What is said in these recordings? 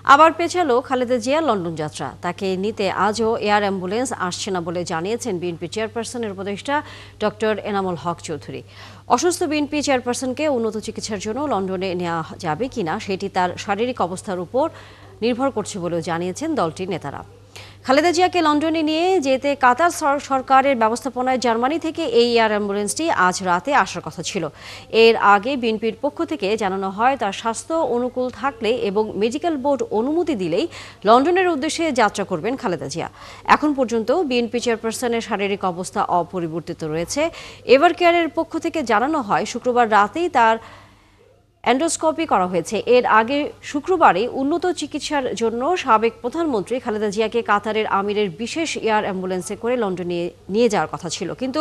আবার পেছালো খালেদা জিয়ার লন্ডন যাত্রা। তাকে নিতে আজও এয়ার অ্যাম্বুলেন্স আসছে না বলে জানিয়েছেন বিএনপি চেয়ারপারসনের উপদেষ্টা ডক্টর এনামুল হক চৌধুরী। অসুস্থ বিএনপি চেয়ারপারসনকে উন্নত চিকিৎসার জন্য লন্ডনে নেওয়া যাবে কিনা সেটি তার শারীরিক অবস্থার উপর নির্ভর করছে বলেও জানিয়েছেন দলটির নেতারা। খালেদা জিয়াকে লন্ডনে নিয়ে যেতে কাতার সরকারের ব্যবস্থাপনায় জার্মানি থেকে এই এয়ার অ্যাম্বুলেন্সটি আজ রাতে আসার কথা ছিল। এর আগে বিএনপির পক্ষ থেকে জানানো হয় তার স্বাস্থ্য অনুকূল থাকলে এবং মেডিকেল বোর্ড অনুমতি দিলেই লন্ডনের উদ্দেশ্যে যাত্রা করবেন খালেদা জিয়া। এখন পর্যন্ত বিএনপি চেয়ারপারসনের শারীরিক অবস্থা অপরিবর্তিত রয়েছে। এভারকেয়ারের পক্ষ থেকে জানানো হয় শুক্রবার রাতেই তার এন্ডোস্কোপি করা হয়েছে। এর আগে শুক্রবারই উন্নত চিকিৎসার জন্য সাবেক প্রধানমন্ত্রী খালেদা জিয়াকে কাতারের আমিরের বিশেষ এয়ার অ্যাম্বুলেন্সে করে লন্ডনে নিয়ে যাওয়ার কথা ছিল, কিন্তু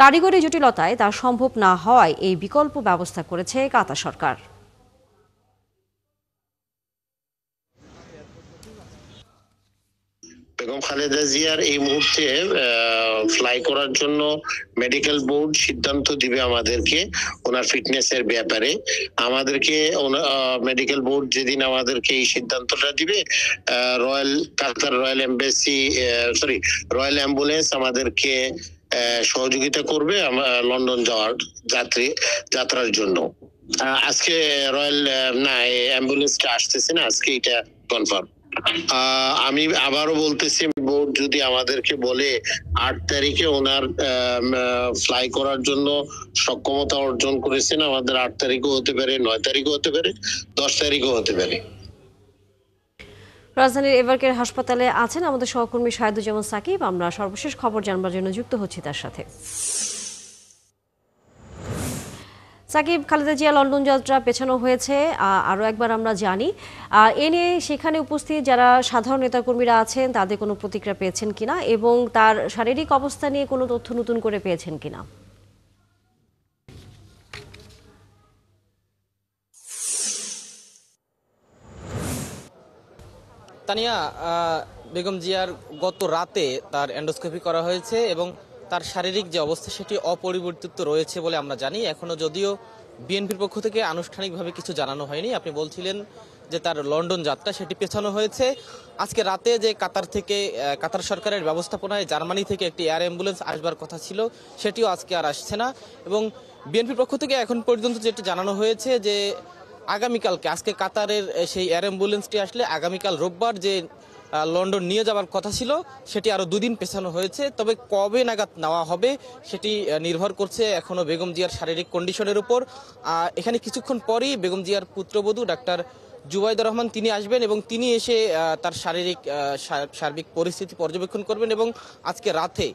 কারিগরি জটিলতায় তা সম্ভব না হওয়ায় এই বিকল্প ব্যবস্থা করেছে কাতার সরকার। বেগম খালেদা জিয়ার এই মুহূর্তে ফ্লাই করার জন্য মেডিকেল বোর্ড সিদ্ধান্ত দিবে আমাদেরকে ওনার ফিটনেস এর ব্যাপারে। আমাদেরকে মেডিকেল বোর্ড যেদিন আমাদেরকে এই সিদ্ধান্তটা দিবে, কাতার রয়্যাল এম্বাসি রয়্যাল অ্যাম্বুলেন্স আমাদেরকে সহযোগিতা করবে লন্ডন যাওয়ার যাত্রার জন্য। আজকে রয়্যাল অ্যাম্বুলেন্সটা আসতেছে না, আজকে এটা কনফার্ম। আমি আবারও বলতেছি, বোর্ড যদি আমাদেরকে বলে 8 তারিখে ওনার ফ্লাই করার জন্য সক্ষমতা অর্জন করেছেন, আমাদের 8 তারিখও হতে পারে, 9 তারিখও হতে পারে, 10 তারিখও হতে পারে। রাজধানীর এভারকেয়ার হাসপাতালে আছেন আমাদের সহকর্মী শাহেদুজ্জামান সাকিব। আমরা সর্বশেষ খবর জানবার জন্য যুক্ত হচ্ছি তার সাথে। সাকিব, খালেদা জিয়া লন্ডন যাত্রা পেছানো হয়েছে, আরও একবার আমরা জানি। এ নিয়ে সেখানে উপস্থিত যারা সাধারণ নেতাকর্মীরা আছেন তাদের কোনো প্রতিক্রিয়া পেয়েছেন কিনা এবং তার শারীরিক অবস্থা নিয়ে কোনো তথ্য নতুন করে পেয়েছেন কিনা? তানিয়া, বেগম জিয়ার গত রাতে তার এন্ডোস্কোপি করা হয়েছে এবং তার শারীরিক যে অবস্থা সেটি অপরিবর্তিত রয়েছে বলে আমরা জানি। এখনো যদিও বিএনপির পক্ষ থেকে আনুষ্ঠানিকভাবে কিছু জানানো হয়নি। আপনি বলছিলেন যে তার লন্ডন যাত্রা সেটি পেছানো হয়েছে। আজকে রাতে যে কাতার সরকারের ব্যবস্থাপনায় জার্মানি থেকে একটি এয়ার অ্যাম্বুলেন্স আসবার কথা ছিল সেটিও আজকে আর আসছে না। এবং বিএনপির পক্ষ থেকে এখন পর্যন্ত যেটি জানানো হয়েছে যে আগামীকালকে, আজকে কাতারের সেই এয়ার অ্যাম্বুলেন্সটি আসলে আগামীকাল রোববার যে লন্ডন নিয়ে যাওয়ার কথা ছিল সেটি আরও 2 দিন পেছানো হয়েছে। তবে কবে নাগাদ নেওয়া হবে সেটি নির্ভর করছে এখনও বেগম জিয়ার শারীরিক কন্ডিশনের উপর। এখানে কিছুক্ষণ পরেই বেগম জিয়ার পুত্রবধূ ডাক্তার জুবাইদুর রহমান তিনি আসবেন এবং তিনি এসে তার সার্বিক পরিস্থিতি পর্যবেক্ষণ করবেন এবং আজকে রাতে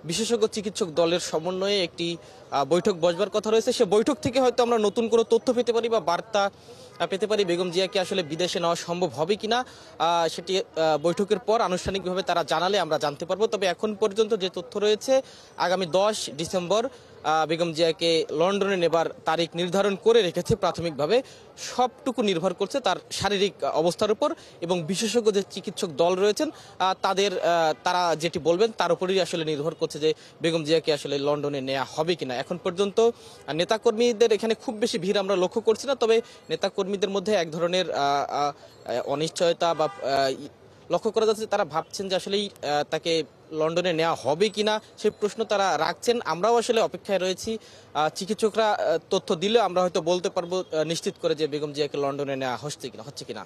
বিশেষজ্ঞ চিকিৎসক দলের সমন্বয়ে একটি বৈঠক বসবার কথা রয়েছে। সে বৈঠক থেকে হয়তো আমরা নতুন কোনো তথ্য পেতে পারি বা বার্তা পেতে পারি বেগম জিয়াকে আসলে বিদেশে নেওয়া সম্ভব হবে কিনা। সেটি বৈঠকের পর আনুষ্ঠানিকভাবে তারা জানালে আমরা জানতে পারবো। তবে এখন পর্যন্ত যে তথ্য রয়েছে, আগামী 10 ডিসেম্বর বেগম জিয়াকে লন্ডনে নেবার তারিখ নির্ধারণ করে রেখেছে প্রাথমিকভাবে। সবটুকু নির্ভর করছে তার শারীরিক অবস্থার উপর এবং বিশেষজ্ঞ যে চিকিৎসক দল রয়েছেন তারা যেটি বলবেন তার উপরই আসলে নির্ভর করছে যে বেগম জিয়াকে আসলে লন্ডনে নেওয়া হবে কিনা। এখন পর্যন্ত নেতাকর্মীদের এখানে খুব বেশি ভিড় আমরা লক্ষ্য করছি না, তবে নেতাকর্মীদের মধ্যে এক ধরনের অনিশ্চয়তা বা লক্ষ্য করা যাচ্ছে। তারা ভাবছেন যে আসলেই তাকে লন্ডনে নেওয়া হবে কিনা সেই প্রশ্ন তারা রাখছেন। আমরাও আসলে অপেক্ষায় রয়েছি। চিকিৎসকরা তথ্য দিলে আমরা হয়তো বলতে পারবো নিশ্চিত করে যে বেগম জিয়াকে লন্ডনে নেওয়া হচ্ছে কিনা।